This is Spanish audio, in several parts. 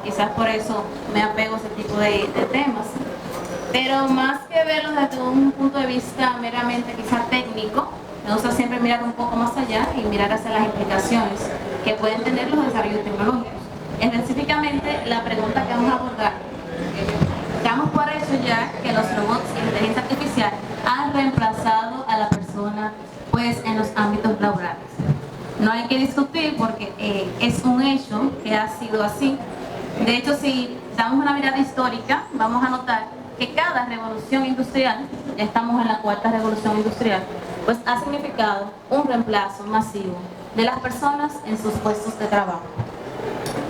quizás por eso me apego a ese tipo de temas. Pero más que verlo desde un punto de vista meramente quizás técnico, me gusta siempre mirar un poco más allá y mirar hacia las implicaciones que pueden tener los desarrollos tecnológicos. Específicamente, la pregunta que vamos a abordar, damos por hecho ya que los robots y inteligencia artificial han reemplazado a la persona pues en los ámbitos laborales. No hay que discutir porque es un hecho que ha sido así. De hecho, si damos una mirada histórica, vamos a notar que cada revolución industrial, ya estamos en la cuarta revolución industrial, pues ha significado un reemplazo masivo de las personas en sus puestos de trabajo.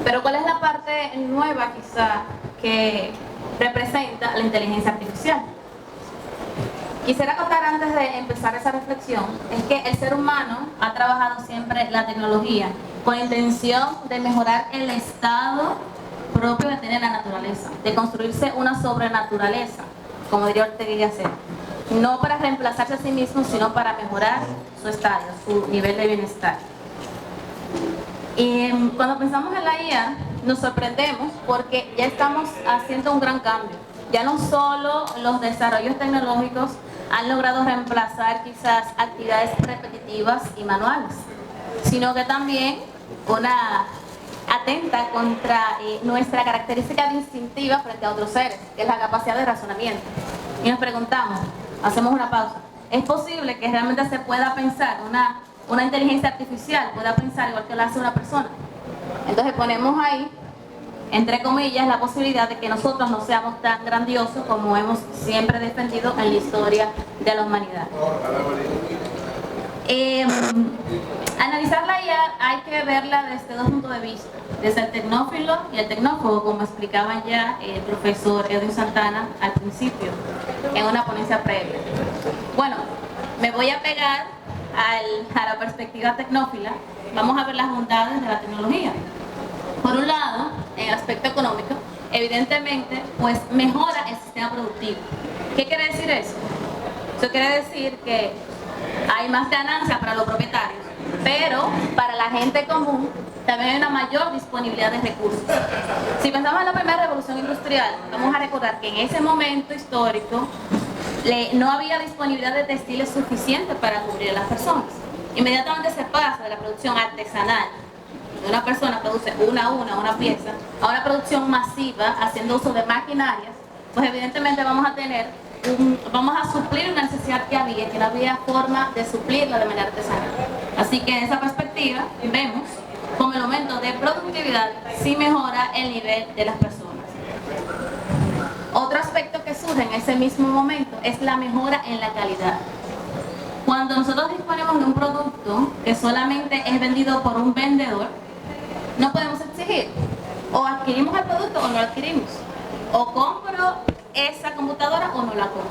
Pero ¿cuál es la parte nueva quizá que representa la inteligencia artificial? Quisiera acotar antes de empezar esa reflexión, es que el ser humano ha trabajado siempre la tecnología con la intención de mejorar el estado propio de tener la naturaleza, de construirse una sobrenaturaleza, como diría Ortega y Gasset, no para reemplazarse a sí mismo, sino para mejorar su estadio, su nivel de bienestar. Y cuando pensamos en la IA, nos sorprendemos porque ya estamos haciendo un gran cambio. Ya no solo los desarrollos tecnológicos han logrado reemplazar quizás actividades repetitivas y manuales, sino que también atenta contra nuestra característica distintiva frente a otros seres, que es la capacidad de razonamiento. Y nos preguntamos, hacemos una pausa, ¿es posible que realmente se pueda pensar, una inteligencia artificial pueda pensar igual que lo hace una persona? Entonces ponemos ahí, entre comillas, la posibilidad de que nosotros no seamos tan grandiosos como hemos siempre defendido en la historia de la humanidad. Analizar la IA hay que verla desde dos puntos de vista, desde el tecnófilo y el tecnófobo, como explicaba ya el profesor Edwin Santana al principio, en una ponencia previa. Bueno, me voy a pegar a la perspectiva tecnófila. Vamos a ver las bondades de la tecnología. Por un lado, en el aspecto económico, evidentemente, pues mejora el sistema productivo. ¿Qué quiere decir eso? Eso quiere decir que hay más ganancias para los propietarios, pero para la gente común también hay una mayor disponibilidad de recursos. Si pensamos en la primera revolución industrial, vamos a recordar que en ese momento histórico no había disponibilidad de textiles suficiente para cubrir a las personas. Inmediatamente se pasa de la producción artesanal, de una persona produce una pieza, a una producción masiva haciendo uso de maquinarias, pues evidentemente vamos a suplir una necesidad que no había forma de suplirla de manera artesanal. Así que en esa perspectiva vemos como el aumento de productividad sí mejora el nivel de las personas. Otro aspecto que surge en ese mismo momento es la mejora en la calidad. Cuando nosotros disponemos de un producto que solamente es vendido por un vendedor, no podemos exigir, o adquirimos el producto o no lo adquirimos, o compro esa computadora o no la compro.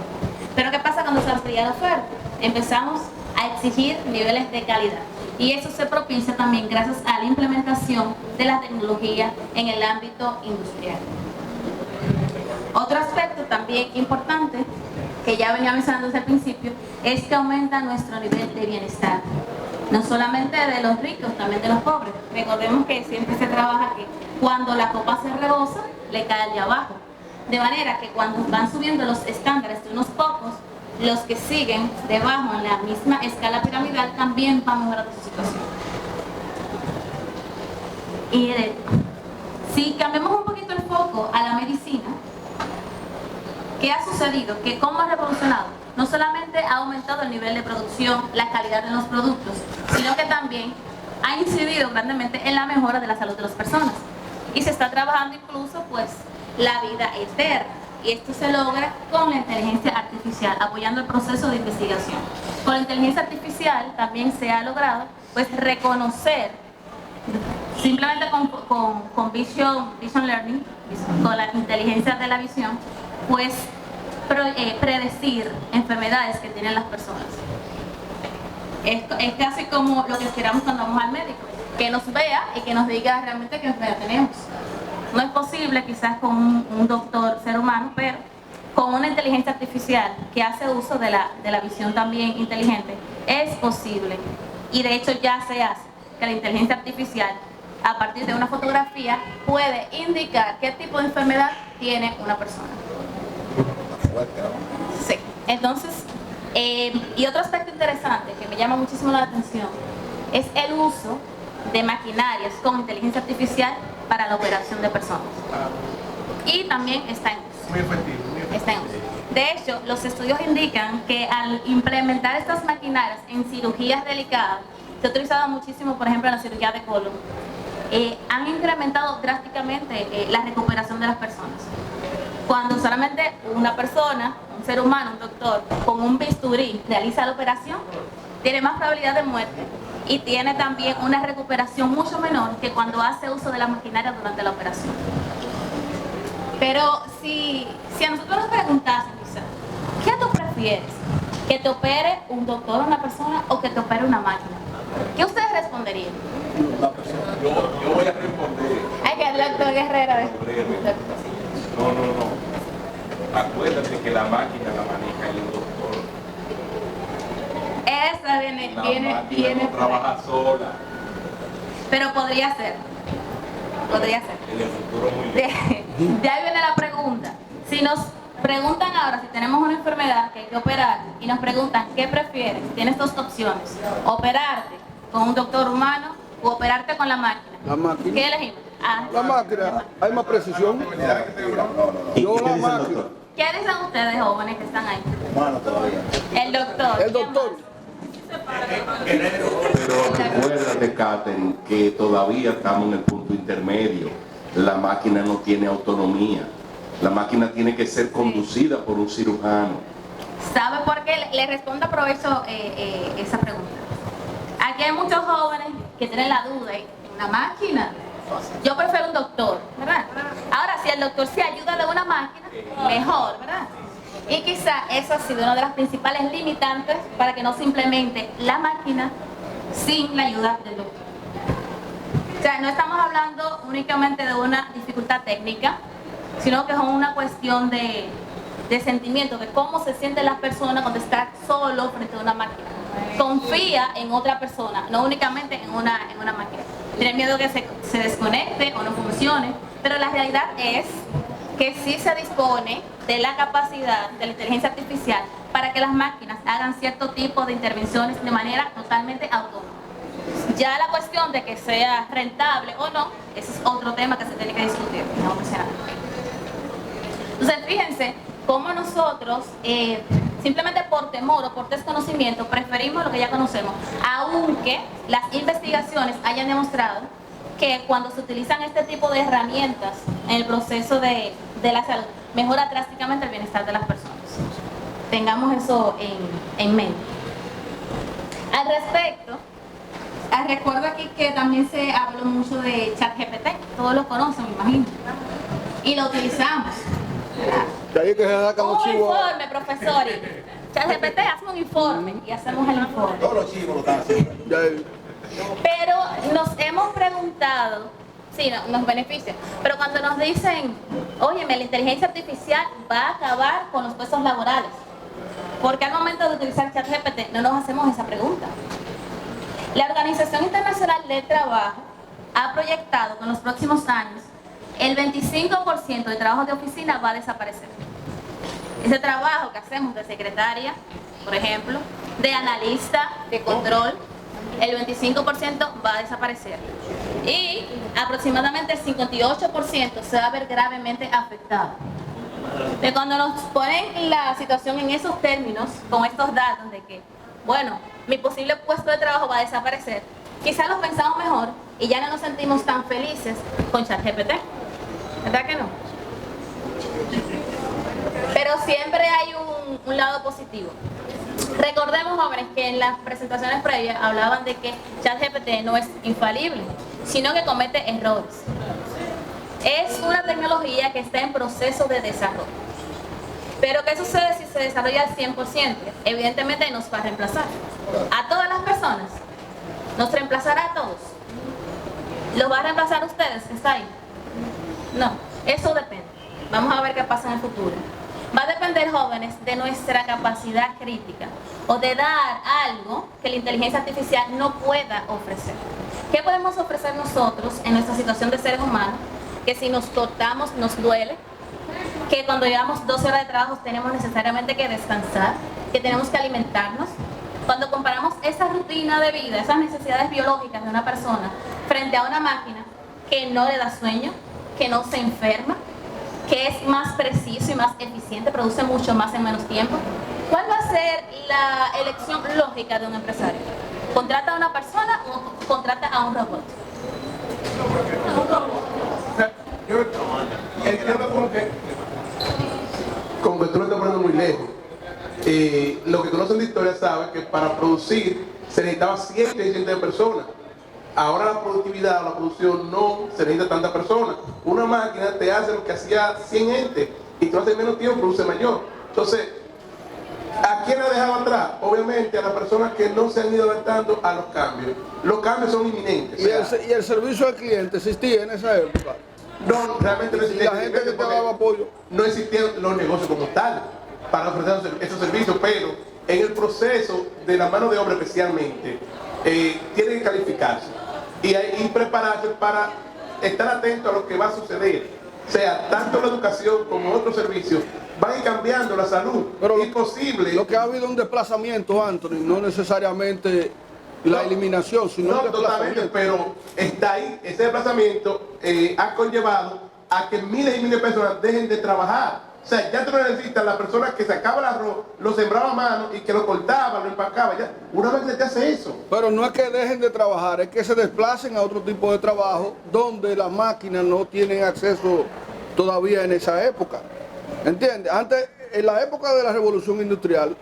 Pero ¿qué pasa cuando se amplía la oferta? Empezamos a exigir niveles de calidad, y eso se propicia también gracias a la implementación de la tecnología en el ámbito industrial. Otro aspecto también importante, que ya venía mencionando desde el principio, es que aumenta nuestro nivel de bienestar. No solamente de los ricos, también de los pobres. Recordemos que siempre se trabaja que cuando la copa se rebosa, le cae al de abajo. De manera que cuando van subiendo los estándares de unos pocos, los que siguen debajo en la misma escala piramidal también van mejorando su situación. Y si cambiamos un poquito el foco a la medicina, ¿qué ha sucedido? Que cómo ha revolucionado. No solamente ha aumentado el nivel de producción, la calidad de los productos, sino que también ha incidido grandemente en la mejora de la salud de las personas. Y se está trabajando incluso pues la vida eterna. Y esto se logra con la inteligencia artificial, apoyando el proceso de investigación. Con la inteligencia artificial también se ha logrado pues reconocer, simplemente con vision learning, con la inteligencia de la visión, pues predecir enfermedades que tienen las personas. Es casi como lo que esperamos cuando vamos al médico, que nos vea y que nos diga realmente qué enfermedad tenemos. No es posible quizás con un doctor ser humano, pero con una inteligencia artificial que hace uso de la visión también inteligente, es posible. Y de hecho ya se hace que la inteligencia artificial a partir de una fotografía, puede indicar qué tipo de enfermedad tiene una persona. Sí, entonces, y otro aspecto interesante que me llama muchísimo la atención es el uso de maquinarias con inteligencia artificial para la operación de personas. Y también está en uso. Muy efectivo, muy efectivo. Está en uso. De hecho, los estudios indican que al implementar estas maquinarias en cirugías delicadas, se ha utilizado muchísimo, por ejemplo, en la cirugía de colon, han incrementado drásticamente la recuperación de las personas. Cuando solamente una persona, un ser humano, un doctor, con un bisturí realiza la operación, tiene más probabilidad de muerte y tiene también una recuperación mucho menor que cuando hace uso de la maquinaria durante la operación. Pero si a nosotros nos preguntasen, quizás, ¿qué tú prefieres? ¿Que te opere un doctor o una persona o que te opere una máquina? ¿Qué ustedes responderían? Yo voy a responder. Ay, que el doctor Guerrero es. No. Acuérdate que la máquina la maneja el doctor. Esa viene No trabaja sola. Pero podría ser. Podría ser. En el futuro muy bien. De ahí viene la pregunta. Si nos preguntan ahora si tenemos una enfermedad que hay que operar y nos preguntan qué prefieres, tienes dos opciones: operarte con un doctor humano o operarte con la máquina. La máquina. ¿Qué elegimos? La máquina, hay más precisión. Yo la máquina. ¿Qué dicen ustedes, jóvenes que están ahí? Humano todavía. El doctor. El doctor. Pero recuérdate, Catherine, que todavía estamos en el punto intermedio. La máquina no tiene autonomía. La máquina tiene que ser conducida por un cirujano. ¿Sabe por qué? Le respondo, aprovecho esa pregunta. Aquí hay muchos jóvenes que tienen la duda, ¿una máquina? Yo prefiero un doctor, ¿verdad? Ahora, si el doctor se ayuda de una máquina, mejor, ¿verdad? Y quizá esa ha sido una de las principales limitantes para que no se implemente la máquina sin la ayuda del doctor. O sea, no estamos hablando únicamente de una dificultad técnica, sino que es una cuestión de sentimiento, de cómo se siente la persona cuando está solo frente a una máquina. Confía en otra persona, no únicamente en una máquina. Tiene miedo que se desconecte o no funcione, pero la realidad es que sí se dispone de la capacidad de la inteligencia artificial para que las máquinas hagan cierto tipo de intervenciones de manera totalmente autónoma. Ya la cuestión de que sea rentable o no, ese es otro tema que se tiene que discutir. No mencionar. Entonces, fíjense cómo nosotros, simplemente por temor o por desconocimiento, preferimos lo que ya conocemos, aunque las investigaciones hayan demostrado que cuando se utilizan este tipo de herramientas en el proceso de la salud, mejora drásticamente el bienestar de las personas. Tengamos eso en mente. Al respecto, recuerdo aquí que también se habló mucho de ChatGPT, todos lo conocen, me imagino, y lo utilizamos. De ahí que se sacan los Un chivos. informe, profesor. ChatGPT, hazme un informe y hacemos el informe. Todos los chivos lo están haciendo. Pero nos hemos preguntado, sí, nos beneficia, pero cuando nos dicen, óyeme, la inteligencia artificial va a acabar con los puestos laborales, porque al momento de utilizar ChatGPT no nos hacemos esa pregunta. La Organización Internacional del Trabajo ha proyectado que en los próximos años el 25% de trabajo de oficina va a desaparecer. Ese trabajo que hacemos de secretaria, por ejemplo, de analista, de control, el 25% va a desaparecer. Y aproximadamente el 58% se va a ver gravemente afectado. De cuando nos ponen la situación en esos términos, con estos datos de que, bueno, mi posible puesto de trabajo va a desaparecer, quizás los pensamos mejor y ya no nos sentimos tan felices con ChatGPT. ¿Verdad que no? Pero siempre hay un lado positivo. Recordemos, jóvenes, que en las presentaciones previas hablaban de que ChatGPT no es infalible, sino que comete errores. Es una tecnología que está en proceso de desarrollo. Pero ¿qué sucede si se desarrolla al 100%? Evidentemente nos va a reemplazar. A todas las personas. Nos reemplazará a todos. ¿Los va a reemplazar a ustedes? ¿Está ahí? No, eso depende. Vamos a ver qué pasa en el futuro. Va a depender, jóvenes, de nuestra capacidad crítica o de dar algo que la inteligencia artificial no pueda ofrecer. ¿Qué podemos ofrecer nosotros en nuestra situación de seres humanos? Que si nos cortamos nos duele, que cuando llevamos 12 horas de trabajo tenemos necesariamente que descansar, que tenemos que alimentarnos. Cuando comparamos esa rutina de vida, esas necesidades biológicas de una persona frente a una máquina que no le da sueño, que no se enferma, que es más preciso y más eficiente, produce mucho más en menos tiempo, ¿cuál va a ser la elección lógica de un empresario? ¿Contrata a una persona o contrata a un robot? Yo entiendo como que tú lo estás poniendo muy lejos. Lo que conocen de historia saben que para producir se necesitaba cientos y cientos de personas. Ahora la productividad o la producción no se necesita tantas personas. Una máquina te hace lo que hacía 100 gente y tú haces menos tiempo, produce mayor. Entonces, ¿a quién ha dejado atrás? Obviamente a las personas que no se han ido adaptando a los cambios. Los cambios son inminentes. ¿Y el servicio al cliente existía en esa época? No, realmente no existía. ¿Y la gente que te daba apoyo? No existían los negocios como tal para ofrecer esos servicios, pero en el proceso de la mano de obra especialmente, tiene que calificarse y prepararse para estar atento a lo que va a suceder. O sea, tanto la educación como otros servicios van a ir cambiando la salud. Pero es posible. Lo que ha habido un desplazamiento, Anthony, no necesariamente la eliminación, sino no, un desplazamiento. totalmente, pero está ahí, ese desplazamiento ha conllevado a que miles y miles de personas dejen de trabajar. O sea, ya tú no necesitas la persona que sacaba el arroz, lo sembraba a mano y que lo cortaba, lo empacaba. Ya, una máquina te hace eso. Pero no es que dejen de trabajar, es que se desplacen a otro tipo de trabajo donde las máquinas no tienen acceso todavía en esa época. ¿Entiendes? Antes, en la época de la revolución industrial,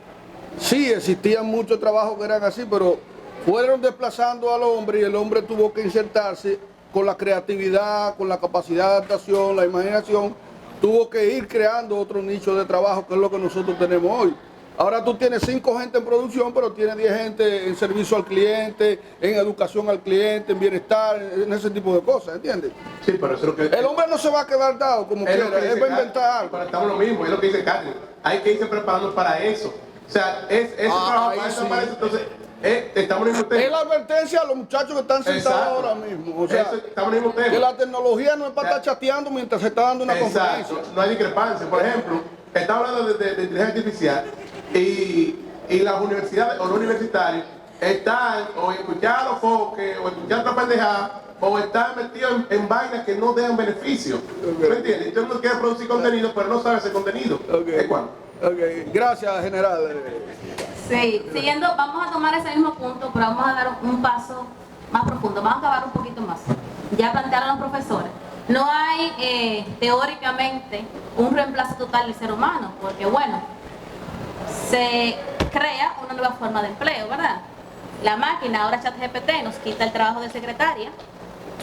sí existían muchos trabajos que eran así, pero fueron desplazando al hombre y el hombre tuvo que insertarse con la creatividad, con la capacidad de adaptación, la imaginación, tuvo que ir creando otro nicho de trabajo que es lo que nosotros tenemos hoy. Ahora tú tienes 5 gente en producción, pero tienes 10 gente en servicio al cliente, en educación al cliente, en bienestar, en ese tipo de cosas, ¿entiendes? Sí, pero eso es lo que... El hombre no se va a quedar dado como quiera, él va a inventar algo. Pero estamos lo mismo, es lo que dice Catherine. Hay que irse preparando para eso. O sea, ese trabajo para eso, sí. para eso. Entonces, estamos en el mismo tema. Es la advertencia a los muchachos que están sentados Exacto. ahora mismo. O sea, Estamos en el mismo tema. que la tecnología no es para estar chateando mientras se está dando una Exacto, conferencia. no hay discrepancia. Por ejemplo, estamos hablando de inteligencia artificial y las universidades o los universitarios están o escuchando a los foques o escuchando otra pendejada o están metidos en vainas que no dejan beneficio. ¿Me entiendes? Y todo el mundo quiere producir contenido, pero no sabe ese contenido. ¿Es cuál? Gracias, general. Sí, siguiendo, vamos a tomar ese mismo punto, pero vamos a dar un paso más profundo, vamos a acabar un poquito más. Ya plantearon los profesores. No hay teóricamente un reemplazo total del ser humano, porque bueno, se crea una nueva forma de empleo, ¿verdad? La máquina, ahora ChatGPT, nos quita el trabajo de secretaria,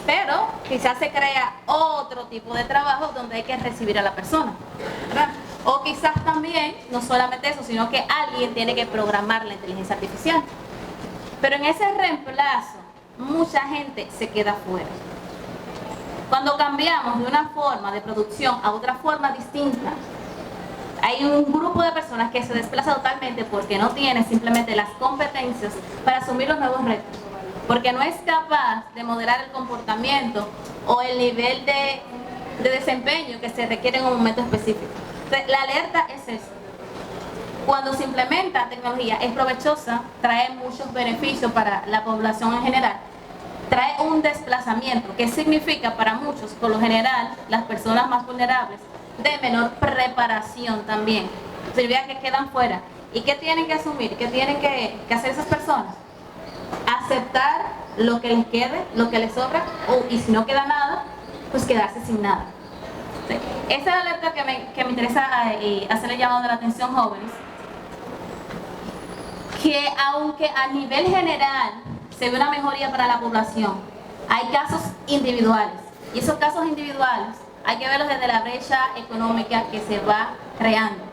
pero quizás se crea otro tipo de trabajo donde hay que recibir a la persona, ¿verdad? O quizás también, no solamente eso, sino que alguien tiene que programar la inteligencia artificial. Pero en ese reemplazo, mucha gente se queda fuera. Cuando cambiamos de una forma de producción a otra forma distinta, hay un grupo de personas que se desplaza totalmente porque no tiene simplemente las competencias para asumir los nuevos retos, porque no es capaz de modelar el comportamiento o el nivel de desempeño que se requiere en un momento específico. Entonces, la alerta es esa. Cuando se implementa tecnología es provechosa, trae muchos beneficios para la población en general, trae un desplazamiento que significa para muchos, por lo general, las personas más vulnerables, de menor preparación también. Significa que quedan fuera. ¿Y qué tienen que asumir? ¿Qué tienen que hacer esas personas? Aceptar lo que les quede, lo que les sobra, y si no queda nada, pues quedarse sin nada. ¿Sí? Esa es la alerta que me interesa hacerle llamado de la atención, jóvenes. Que aunque a nivel general se ve una mejoría para la población, hay casos individuales. Y esos casos individuales hay que verlos desde la brecha económica que se va creando.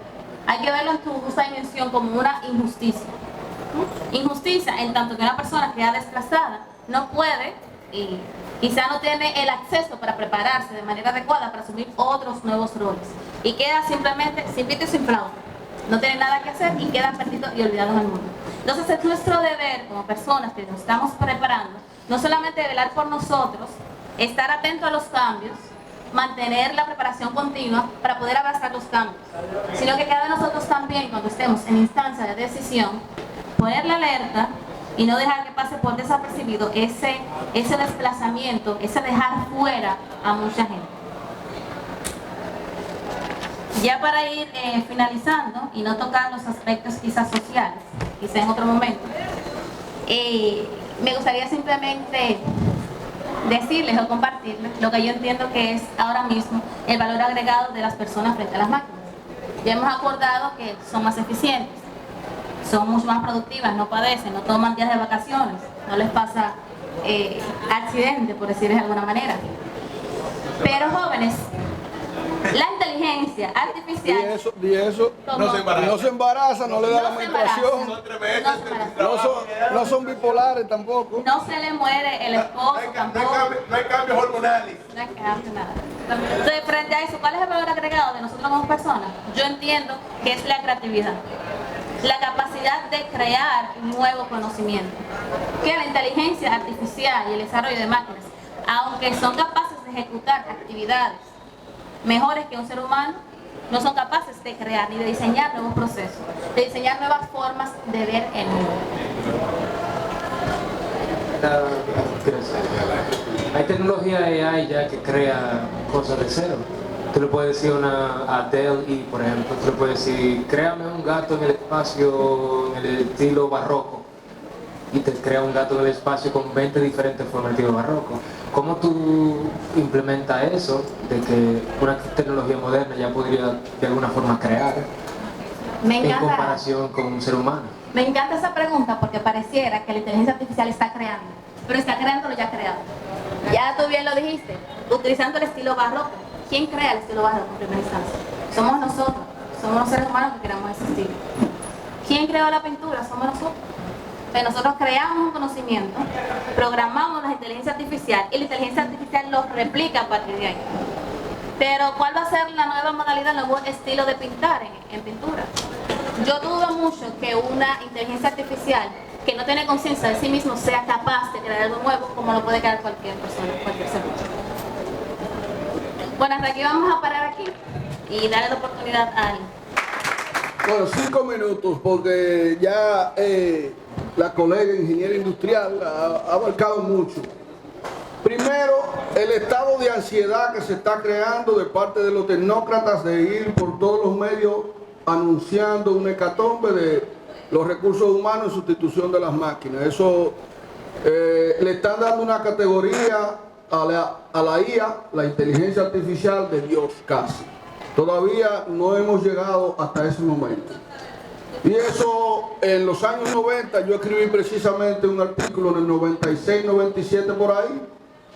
Hay que verlo en su justa dimensión como una injusticia. Injusticia en tanto que una persona queda desplazada no puede y quizá no tiene el acceso para prepararse de manera adecuada para asumir otros nuevos roles. Y queda simplemente sin pito y sin flauta. No tiene nada que hacer y queda perdido y olvidado en el mundo. Entonces es nuestro deber como personas que nos estamos preparando no solamente velar por nosotros, estar atento a los cambios, mantener la preparación continua para poder abrazar los cambios, sino que cada de nosotros también, cuando estemos en instancia de decisión, poner la alerta y no dejar que pase por desapercibido ese desplazamiento, ese dejar fuera a mucha gente. Ya para ir finalizando y no tocar los aspectos quizás sociales, quizás en otro momento, me gustaría simplemente decirles o compartirles lo que yo entiendo que es ahora mismo el valor agregado de las personas frente a las máquinas. Ya hemos acordado que son más eficientes, son mucho más productivas, no padecen, no toman días de vacaciones, no les pasa accidente, por decirles de alguna manera. Pero jóvenes, la inteligencia artificial... Y eso como- no se embaraza, no le da la No se menstruación, embaraza. no son bipolares tampoco. No se le muere el esposo tampoco. No hay cambios hormonales. No hay que hacer nada. Entonces, frente a eso, ¿cuál es el valor agregado de nosotros como personas? Yo entiendo que es la creatividad, la capacidad de crear un nuevo conocimiento. Que la inteligencia artificial y el desarrollo de máquinas, aunque son capaces de ejecutar actividades mejores que un ser humano, no son capaces de crear ni de diseñar nuevos procesos, de diseñar nuevas formas de ver el mundo. Hay tecnología AI ya que crea cosas de cero. Tú le puedes decir a Dell-E, por ejemplo, tú le puedes decir, créame un gato en el espacio en el estilo barroco, y te crea un gato en el espacio con 20 diferentes formas de estilo barroco. ¿Cómo tú implementas eso de que una tecnología moderna ya podría de alguna forma crear Me en encanta. comparación con un ser humano? Me encanta esa pregunta porque pareciera que la inteligencia artificial está creando, pero está creando lo ya creado. Ya tú bien lo dijiste, utilizando el estilo barroco. ¿Quién crea el estilo barroco en primera instancia? Somos nosotros, somos los seres humanos que creamos ese estilo. ¿Quién creó la pintura? Somos nosotros. Entonces nosotros creamos un conocimiento, programamos la inteligencia artificial y la inteligencia artificial lo replica a partir de ahí. Pero ¿cuál va a ser la nueva modalidad, el nuevo estilo de pintar en pintura? Yo dudo mucho que una inteligencia artificial que no tiene conciencia de sí mismo sea capaz de crear algo nuevo como lo puede crear cualquier persona, cualquier ser humano. Bueno, hasta aquí vamos a parar aquí y darle la oportunidad a alguien. Bueno, 5 minutos porque ya la colega ingeniera industrial ha abarcado mucho. Primero, el estado de ansiedad que se está creando de parte de los tecnócratas de ir por todos los medios anunciando una hecatombe de los recursos humanos en sustitución de las máquinas. Eso le están dando una categoría a la IA, la inteligencia artificial, de Dios casi. Todavía no hemos llegado hasta ese momento. Y eso, en los años 90, yo escribí precisamente un artículo en el 96, 97 por ahí,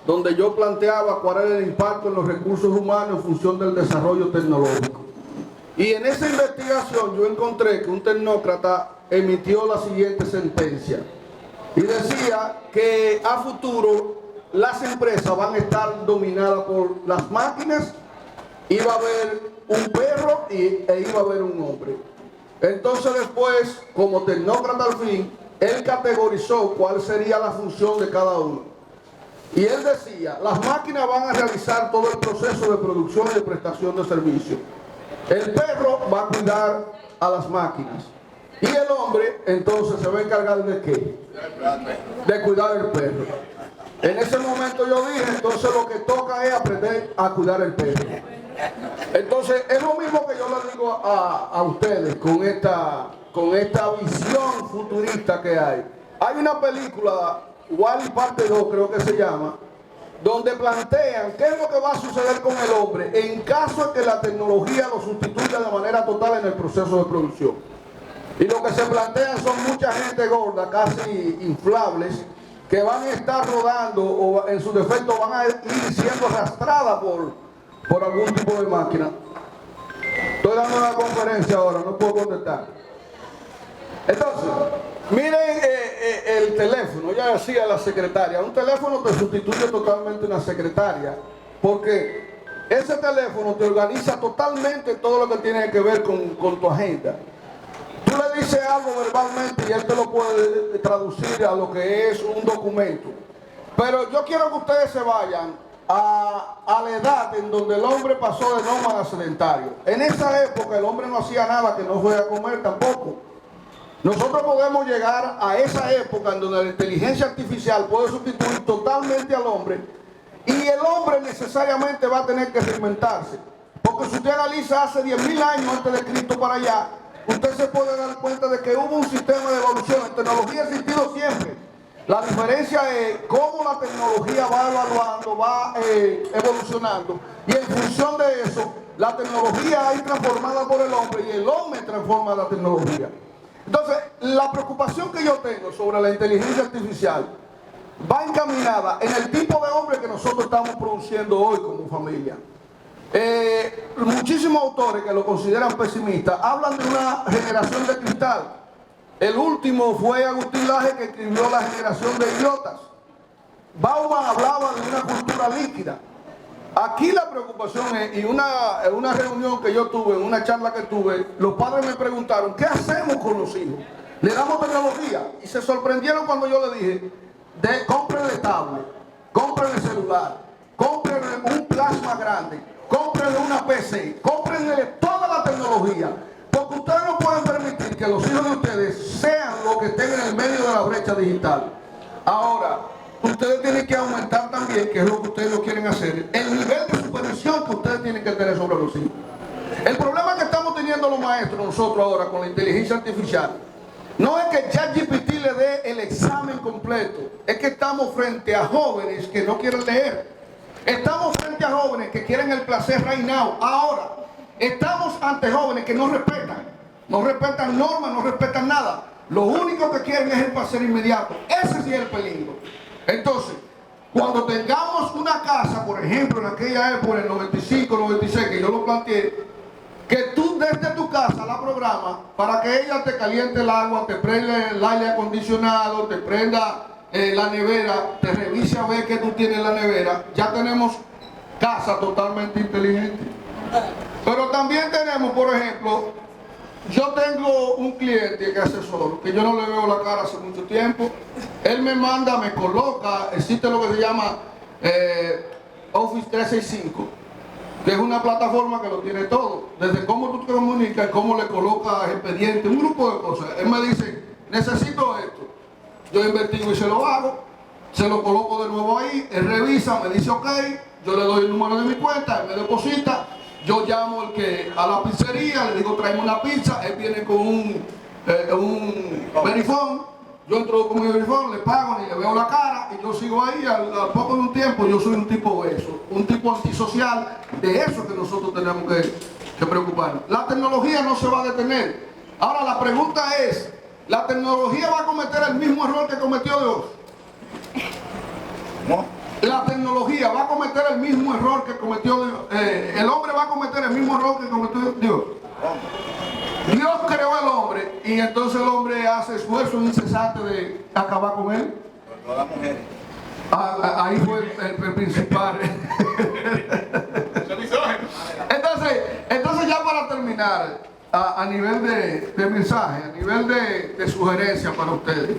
donde yo planteaba cuál era el impacto en los recursos humanos en función del desarrollo tecnológico. Y en esa investigación yo encontré que un tecnócrata emitió la siguiente sentencia. Y decía que a futuro las empresas van a estar dominadas por las máquinas. Iba a haber un perro e iba a haber un hombre. Entonces después, como tecnócrata al fin, él categorizó cuál sería la función de cada uno. Y él decía, las máquinas van a realizar todo el proceso de producción y de prestación de servicios. El perro va a cuidar a las máquinas. Y el hombre, entonces, se va a encargar de ¿qué? De cuidar el perro. En ese momento yo dije, entonces lo que toca es aprender a cuidar el perro. Entonces, es lo mismo que yo les digo a ustedes con esta visión futurista que hay. Hay una película, Wall-E parte 2 creo que se llama, donde plantean qué es lo que va a suceder con el hombre en caso de que la tecnología lo sustituya de manera total en el proceso de producción. Y lo que se plantean son mucha gente gorda, casi inflables, que van a estar rodando o en su defecto van a ir siendo arrastradas por algún tipo de máquina. Estoy dando una conferencia ahora, no puedo contestar. Entonces, miren el teléfono, ya decía la secretaria, un teléfono te sustituye totalmente una secretaria, porque ese teléfono te organiza totalmente todo lo que tiene que ver con tu agenda. Tú le dices algo verbalmente y él te lo puede traducir a lo que es un documento. Pero yo quiero que ustedes se vayan a la edad en donde el hombre pasó de nómada a sedentario. En esa época el hombre no hacía nada que no fuera a comer tampoco. Nosotros podemos llegar a esa época en donde la inteligencia artificial puede sustituir totalmente al hombre y el hombre necesariamente va a tener que reinventarse. Porque si usted analiza hace 10.000 años antes de Cristo para allá, usted se puede dar cuenta de que hubo un sistema de evolución. La tecnología ha existido siempre. La diferencia es cómo la tecnología va evaluando, va evolucionando. Y en función de eso, la tecnología es transformada por el hombre y el hombre transforma la tecnología. Entonces, la preocupación que yo tengo sobre la inteligencia artificial va encaminada en el tipo de hombre que nosotros estamos produciendo hoy como familia. Muchísimos autores que lo consideran pesimista hablan de una generación de cristal. El último fue Agustín Laje, que escribió La generación de idiotas. Bauman hablaba de una cultura líquida. Aquí la preocupación es, y en una reunión que yo tuve, en una charla que tuve, los padres me preguntaron, ¿qué hacemos con los hijos? ¿Le damos tecnología? Y se sorprendieron cuando yo le dije, cómprenle tablet, cómprenle celular, cómprenle un plasma grande, cómprenle una PC, cómprenle toda la tecnología. Porque ustedes no pueden permitir que los hijos de ustedes sean los que estén en el medio de la brecha digital. Ahora, ustedes tienen que aumentar también, que es lo que ustedes no quieren hacer, el nivel de supervisión que ustedes tienen que tener sobre los hijos. El problema que estamos teniendo los maestros nosotros ahora con la inteligencia artificial no es que ChatGPT le dé el examen completo, es que estamos frente a jóvenes que no quieren leer. Estamos frente a jóvenes que quieren el placer right now, ahora. Estamos ante jóvenes que no respetan normas, no respetan nada. Lo único que quieren es el placer inmediato. Ese sí es el peligro. Entonces, cuando tengamos una casa, por ejemplo, en aquella época, en el 95, 96, que yo lo planteé, que tú desde tu casa la programas para que ella te caliente el agua, te prenda el aire acondicionado, te prenda la nevera, te revise a ver qué tú tienes en la nevera. Ya tenemos casa totalmente inteligente. Pero también tenemos, por ejemplo, yo tengo un cliente que asesoro, que yo no le veo la cara hace mucho tiempo. Él me manda, me coloca, existe lo que se llama Office 365, que es una plataforma que lo tiene todo. Desde cómo tú te comunicas, cómo le colocas expediente, un grupo de cosas. Él me dice, necesito esto. Yo investigo y se lo hago, se lo coloco de nuevo ahí, él revisa, me dice ok, yo le doy el número de mi cuenta, él me deposita. Yo llamo a la pizzería, le digo tráeme una pizza, él viene con un verifón, yo entro con mi verifón, le pago y le veo la cara y yo sigo ahí, al poco de un tiempo yo soy un tipo de eso, un tipo antisocial, de eso que nosotros tenemos que preocuparnos. La tecnología no se va a detener. Ahora la pregunta es, ¿la tecnología va a cometer el mismo error que cometió Dios? ¿No? La tecnología va a cometer el mismo error que cometió Dios. El hombre va a cometer el mismo error que cometió Dios. Dios creó al hombre y entonces el hombre hace esfuerzos incesantes de acabar con él. Con las mujeres. Ahí fue el principal. Entonces ya para terminar, a nivel de mensaje, a nivel de sugerencia para ustedes.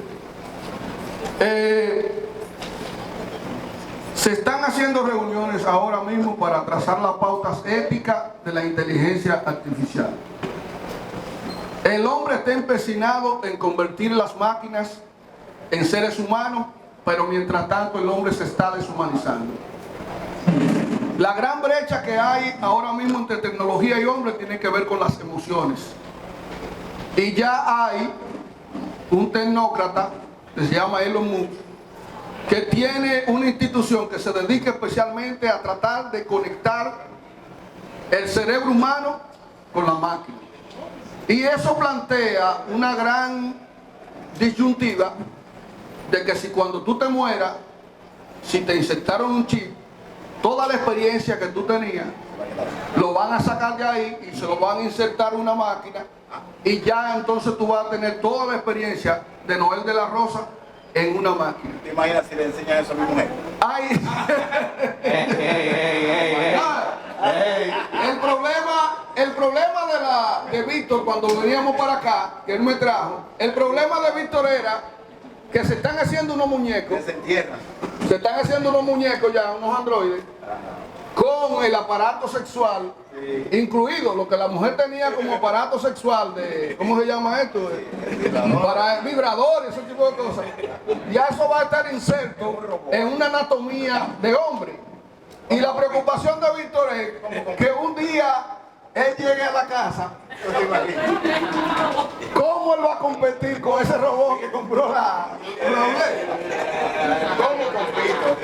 Se están haciendo reuniones ahora mismo para trazar las pautas éticas de la inteligencia artificial. El hombre está empecinado en convertir las máquinas en seres humanos, pero mientras tanto el hombre se está deshumanizando. La gran brecha que hay ahora mismo entre tecnología y hombre tiene que ver con las emociones. Y ya hay un tecnócrata que se llama Elon Musk, que tiene una institución que se dedica especialmente a tratar de conectar el cerebro humano con la máquina. Y eso plantea una gran disyuntiva de que si cuando tú te mueras, si te inyectaron un chip, toda la experiencia que tú tenías, lo van a sacar de ahí y se lo van a insertar en una máquina y ya entonces tú vas a tener toda la experiencia de Noel de la Rosa en una máquina. ¿Te imaginas si le enseñan eso a mi mujer? Ay. El problema de Víctor cuando veníamos para acá, que él me trajo, el problema de Víctor era que se están haciendo unos muñecos. Que se entierran. Se están haciendo unos muñecos ya, unos androides, con el aparato sexual incluido, lo que la mujer tenía como aparato sexual de, ¿cómo se llama esto? Para vibradores, ese tipo de cosas. Ya eso va a estar inserto en una anatomía de hombre. Y la preocupación de Víctor es que un día él llegue a la casa, ¿cómo él va a competir con ese robot que compró la mujer? ¿Cómo compito?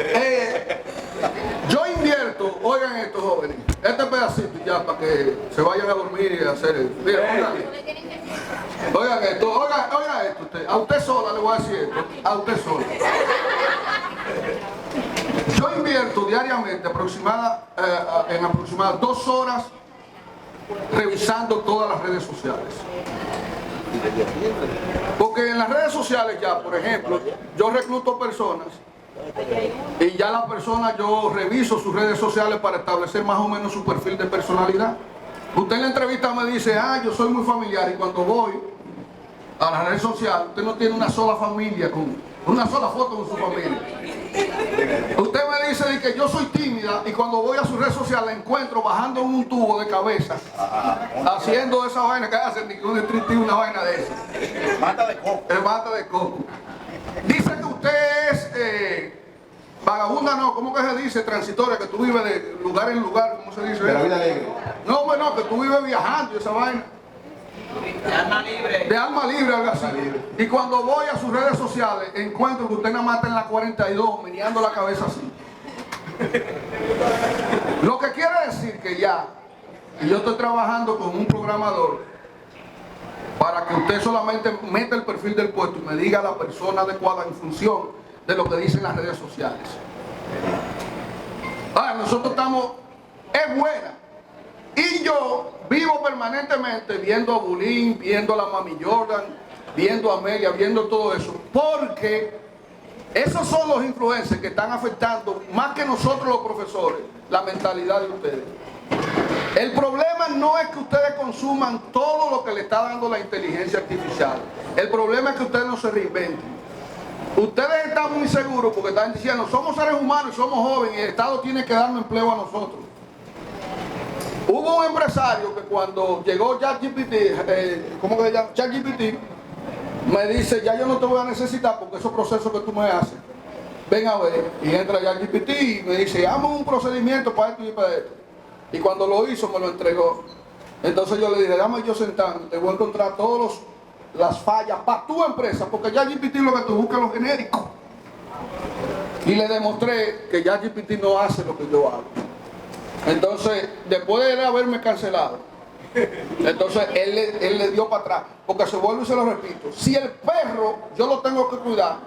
Yo invierto, oigan esto, jóvenes, este pedacito ya para que se vayan a dormir y a hacer eso. Mira, oigan esto, oigan esto usted. A usted sola le voy a decir esto, a usted sola. Yo invierto diariamente en aproximadamente 2 horas revisando todas las redes sociales. Porque en las redes sociales ya, por ejemplo, yo recluto personas y ya la persona, yo reviso sus redes sociales para establecer más o menos su perfil de personalidad. Usted en la entrevista me dice, yo soy muy familiar, y cuando voy a las redes sociales, usted no tiene una sola familia, con una sola foto con su familia. Usted me dice que yo soy tímida, y cuando voy a sus redes sociales la encuentro bajando en un tubo de cabeza, haciendo esa vaina que hacen, ni que un striptease, una vaina de esa. Mata de coco. El mata de coco. Dice que usted es vagabunda, no, ¿cómo que se dice? Transitoria, que tú vives de lugar en lugar, ¿cómo se dice? De la vida alegre. No, bueno, que tú vives viajando y esa vaina. De alma libre. De alma libre, algo así. Y cuando voy a sus redes sociales, encuentro que usted nada más está en la 42, meneando la cabeza así. Lo que quiere decir que ya, y yo estoy trabajando con un programador para que usted solamente meta el perfil del puesto y me diga la persona adecuada en función de lo que dicen las redes sociales. Ahora, nosotros estamos, es buena. Y yo vivo permanentemente viendo a Bulín, viendo a la Mami Jordan, viendo a Amelia, viendo todo eso, porque esos son los influencers que están afectando, más que nosotros los profesores, la mentalidad de ustedes. El problema no es que ustedes consuman todo lo que le está dando la inteligencia artificial. El problema es que ustedes no se reinventen. Ustedes están muy seguros porque están diciendo, somos seres humanos y somos jóvenes y el Estado tiene que darnos empleo a nosotros. Hubo un empresario que cuando llegó ChatGPT, ¿cómo que se llama? ChatGPT, me dice, ya yo no te voy a necesitar porque esos procesos que tú me haces, ven a ver. Y entra ChatGPT y me dice, hazme un procedimiento para esto y para esto. Y cuando lo hizo, me lo entregó. Entonces yo le dije, dame yo sentando, te voy a encontrar todas las fallas para tu empresa, porque ChatGPT lo que tú buscas los genéricos. Y le demostré que ChatGPT no hace lo que yo hago. Entonces, después de él haberme cancelado, entonces él le dio para atrás, porque se vuelve y se lo repito, si el perro yo lo tengo que cuidar,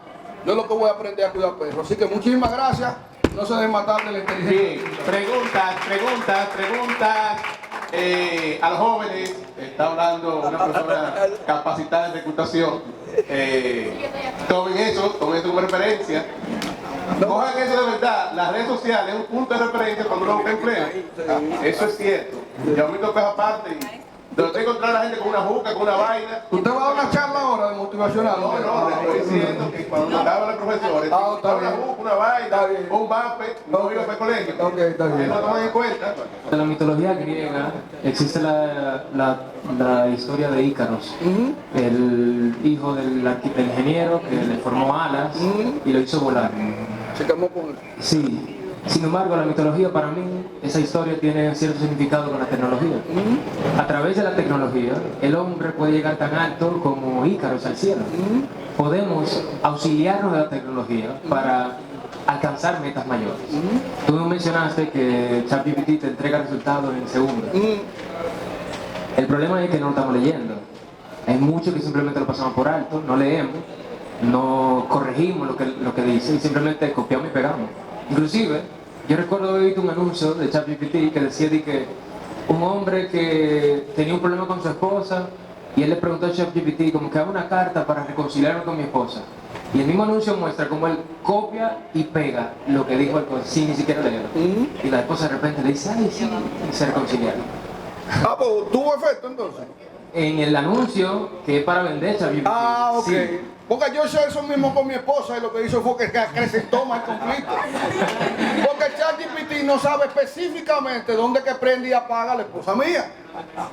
yo lo que voy a aprender a cuidar perro. Así que muchísimas gracias, no se dejen matar de la inteligencia. Bien, preguntas. A los jóvenes, está hablando una persona capacitada en reclutación. Tomen eso como referencia. Cojan eso de verdad. Las redes sociales es un punto de referencia cuando uno busca empleo. Eso es cierto. Yo me toco esa parte. Donde te encontrar a la gente con una juca, con una vaina. ¿Usted va a dar una charla ahora de motivacional? No, le estoy diciendo que cuando acaba el profesor, está una bien. juca, una vaina, un vape, no iba para el colegio. Ok, está bien. No toman en cuenta. En la mitología griega existe la historia de Ícaros, el hijo del ingeniero que le formó alas y lo hizo volar. Se quemó con él. Sí. Sin embargo, la mitología para mí, esa historia tiene cierto significado con la tecnología. A través de la tecnología, el hombre puede llegar tan alto como Ícaros al cielo. Podemos auxiliarnos de la tecnología para alcanzar metas mayores. Tú mencionaste que ChatGPT te entrega resultados en segundos. El problema es que no lo estamos leyendo. Hay muchos que simplemente lo pasamos por alto, no leemos, no corregimos lo que dice y simplemente copiamos y pegamos. Inclusive, yo recuerdo haber visto un anuncio de ChatGPT que decía que un hombre que tenía un problema con su esposa y él le preguntó a ChatGPT como que haga una carta para reconciliarme con mi esposa. Y el mismo anuncio muestra como él copia y pega lo que dijo el sin ni siquiera leerlo. Y la esposa de repente le dice, ay, sí, y se reconciliaron. Pues tuvo efecto entonces. en el anuncio que es para vender ChatGPT. Ah, ok. Sí. Porque yo hice eso mismo con mi esposa y lo que hizo fue que acrecentó más el conflicto. Porque ChatGPT no sabe específicamente dónde que prende y apaga la esposa mía.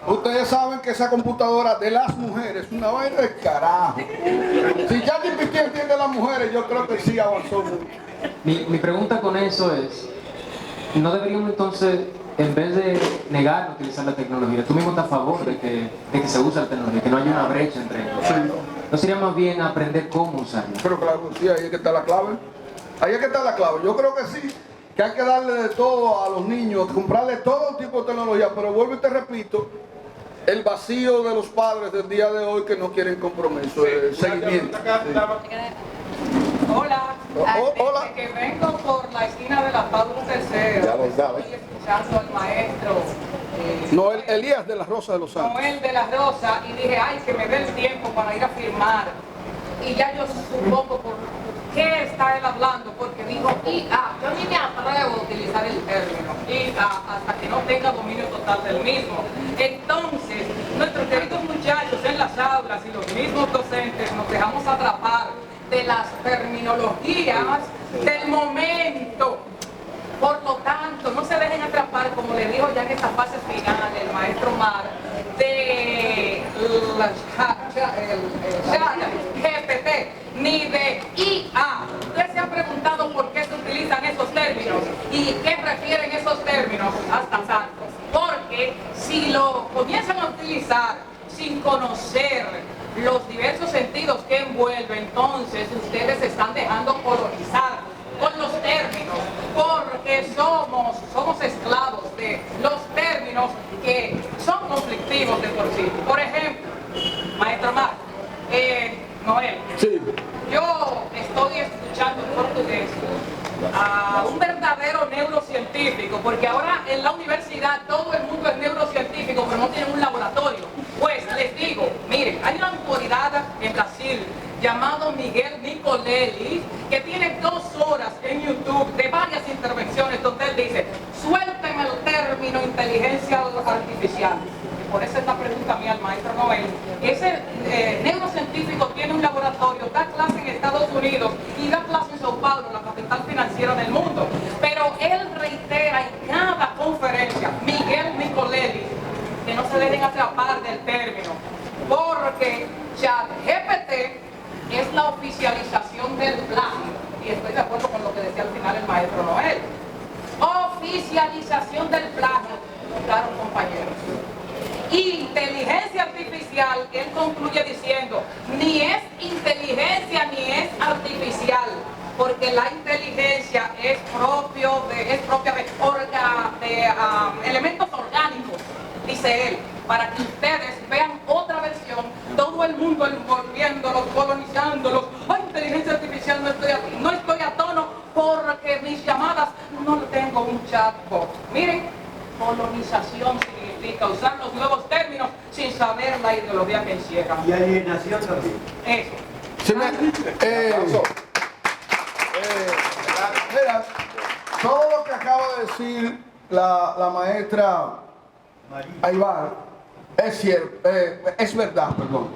Ustedes saben que esa computadora de las mujeres es una vaina de carajo. Si ChatGPT entiende a las mujeres, yo creo que sí avanzó mucho. Mi pregunta con eso es, ¿no deberíamos entonces, en vez de negar utilizar la tecnología, tú mismo estás a favor de que se use la tecnología, que no haya una brecha entre ellos? Sí. ¿No sería más bien aprender cómo usarla? Pero claro, sí, ahí es que está la clave. Ahí es que está la clave. Yo creo que sí, que hay que darle de todo a los niños, comprarle todo tipo de tecnología, pero vuelvo y te repito, el vacío de los padres del día de hoy que no quieren compromiso, el seguimiento. Hola. Hola. Desde que vengo por la esquina de la Pablo III, Ya lo sabes. estoy escuchando al maestro Noel Elías de la Rosa de los Santos. Noel de la Rosa y dije, ay, que me dé el tiempo para ir a firmar. Y ya yo supongo por qué está él hablando, porque dijo IA. Yo ni me atrevo a utilizar el término IA hasta que no tenga dominio total del mismo. Entonces, nuestros queridos muchachos en las aulas y los mismos docentes nos dejamos atrapar de las terminologías del momento. Por lo tanto, no se dejen atrapar, como le dijo ya en esta fase final el maestro Mar, de la chat GPT, ni de IA. Ustedes se han preguntado por qué se utilizan esos términos y qué refieren esos términos hasta santos. Porque si lo comienzan a utilizar sin conocer los diversos sentidos que envuelve, entonces ustedes se están dejando colonizar con los términos, porque somos esclavos de los términos que son conflictivos de por sí. Por ejemplo, maestro Mar, Noel, Sí. yo estoy escuchando en portugués a un verdadero neurocientífico, porque ahora en la universidad todo el mundo es neurocientífico, pero no tienen un laboratorio. Pues les digo, miren, hay una autoridad en Brasil llamado Miguel Nicolelli, que tiene 2 horas en YouTube de varias intervenciones donde él dice, suéltenme el término inteligencia artificial. Por eso es la pregunta mía al maestro Noel. Ese neurocientífico tiene un laboratorio, da clase en Estados Unidos y da clase en Sao Paulo, la capital financiera del mundo. Pero él reitera en cada conferencia, Miguel Nicolelli, que no se dejen atrapar del término, porque ChatGPT es la oficialización del plagio. Y estoy de acuerdo con lo que decía al final el maestro Noel. Oficialización del plagio, claro, compañeros. Inteligencia artificial, él concluye diciendo, ni es inteligencia ni es artificial, porque la inteligencia es propia de elementos orgánicos, dice él, para que ustedes vean otra versión, todo el mundo envolviéndolos, colonizándolos. Ay, inteligencia artificial, no estoy a tono porque mis llamadas no tengo un chatbot. Miren, colonización significa usar los nuevos términos sin saber la ideología que encierran. Y alienación también. Eso. Sí, mira, todo lo que acaba de decir la maestra Aybar es cierto, es verdad, perdón.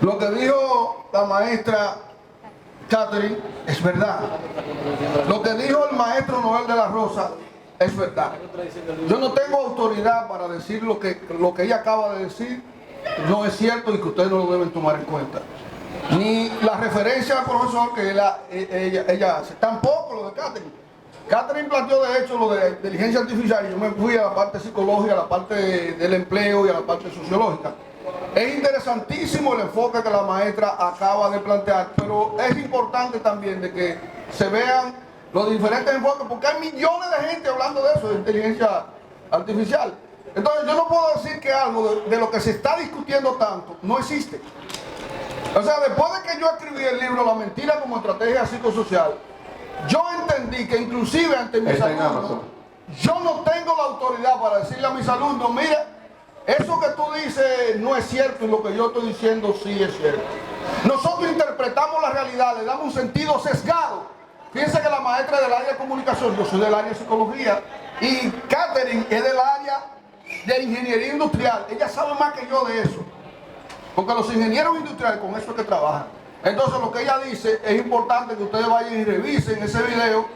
Lo que dijo la maestra Catherine es verdad. Lo que dijo el maestro Noel de la Rosa es verdad. Yo no tengo autoridad para decir lo que ella acaba de decir no es cierto y que ustedes no lo deben tomar en cuenta. Ni la referencia al profesor que ella hace, tampoco lo de Catherine. Catherine planteó de hecho lo de inteligencia artificial y yo me fui a la parte psicológica, a la parte del empleo y a la parte sociológica. Es interesantísimo el enfoque que la maestra acaba de plantear, pero es importante también de que se vean los diferentes enfoques, porque hay millones de gente hablando de eso, de inteligencia artificial. Entonces yo no puedo decir que algo de lo que se está discutiendo tanto no existe. O sea, después de que yo escribí el libro La mentira como estrategia psicosocial, yo entendí que inclusive ante mis alumnos, yo no tengo la autoridad para decirle a mis alumnos, mira, eso que tú dices no es cierto y lo que yo estoy diciendo sí es cierto. Nosotros interpretamos la realidad, le damos un sentido sesgado. Fíjense que la maestra es del área de comunicación, yo soy del área de psicología, y Catherine es del área de ingeniería industrial. Ella sabe más que yo de eso. Porque los ingenieros industriales con eso es que trabajan. Entonces lo que ella dice es importante que ustedes vayan y revisen ese video,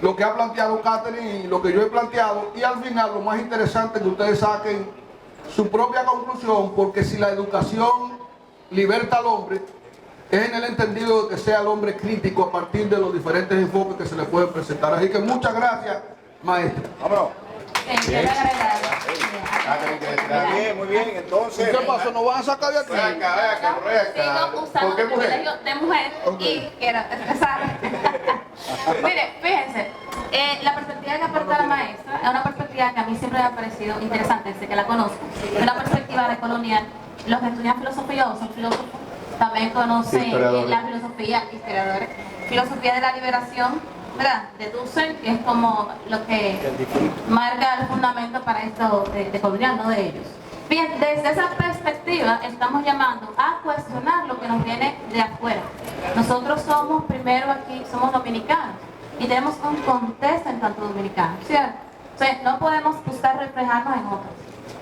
lo que ha planteado Catherine y lo que yo he planteado, y al final lo más interesante es que ustedes saquen su propia conclusión, porque si la educación liberta al hombre, es en el entendido de que sea el hombre crítico a partir de los diferentes enfoques que se le pueden presentar. Así que muchas gracias, maestra. Vámonos. Quiero agregar. Bien, muy bien. Entonces, ¿Qué pasó? ¿Nos van a sacar de aquí? Sigo usando ¿Por qué el mujer? privilegio de mujer y quiero expresar. Mire, fíjense, la perspectiva que aporta la maestra es una perspectiva que a mí siempre me ha parecido interesante desde que la conozco. Es una perspectiva de colonial. Los que estudian filosofía o son filósofos también conocen la filosofía, historiadores, filosofía de la liberación, ¿verdad? De Dussel, que es como lo que marca el fundamento para esto de colonial, no de ellos. Bien, desde esa perspectiva estamos llamando a cuestionar lo que nos viene de afuera. Nosotros somos primero aquí, somos dominicanos y tenemos un contexto en tanto dominicano, ¿cierto? O sea, no podemos buscar reflejarnos en otros.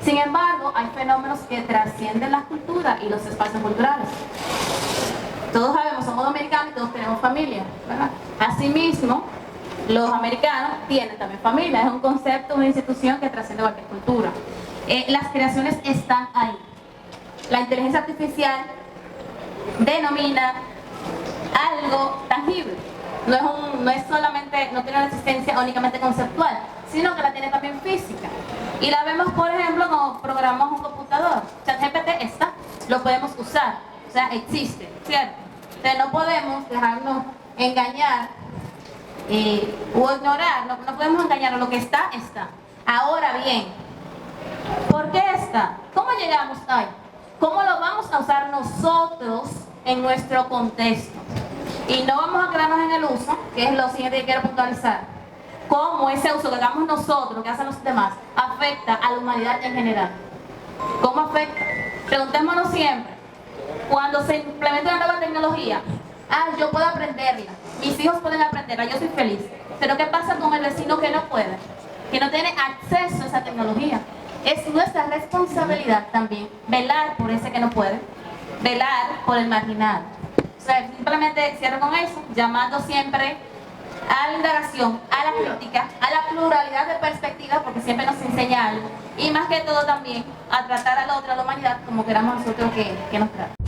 Sin embargo, hay fenómenos que trascienden la cultura y los espacios culturales. Todos sabemos, somos dominicanos y todos tenemos familia, ¿verdad? Asimismo, los americanos tienen también familia. Es un concepto, una institución que trasciende cualquier cultura. Las creaciones están ahí. La inteligencia artificial denomina algo tangible. No es solamente, no tiene una existencia únicamente conceptual, sino que la tiene también física. Y la vemos, por ejemplo, como programamos un computador. ChatGPT está, lo podemos usar, o sea, existe, ¿cierto? Entonces no podemos dejarnos engañar o ignorar, no podemos engañar, lo que está, está. Ahora bien, ¿por qué está? ¿Cómo llegamos ahí? ¿Cómo lo vamos a usar nosotros en nuestro contexto? Y no vamos a quedarnos en el uso, que es lo siguiente que quiero puntualizar. Cómo ese uso que hagamos nosotros, lo que hacen los demás, afecta a la humanidad en general. ¿Cómo afecta? Preguntémonos siempre, cuando se implementa una nueva tecnología, yo puedo aprenderla, mis hijos pueden aprenderla, yo soy feliz. Pero ¿qué pasa con el vecino que no puede? Que no tiene acceso a esa tecnología. Es nuestra responsabilidad también velar por ese que no puede, velar por el marginado. O sea, simplemente cierro con eso, llamando siempre a la indagación, a la crítica, a la pluralidad de perspectivas, porque siempre nos enseña algo, y más que todo también a tratar al otro, a la humanidad, como queramos nosotros que nos trate.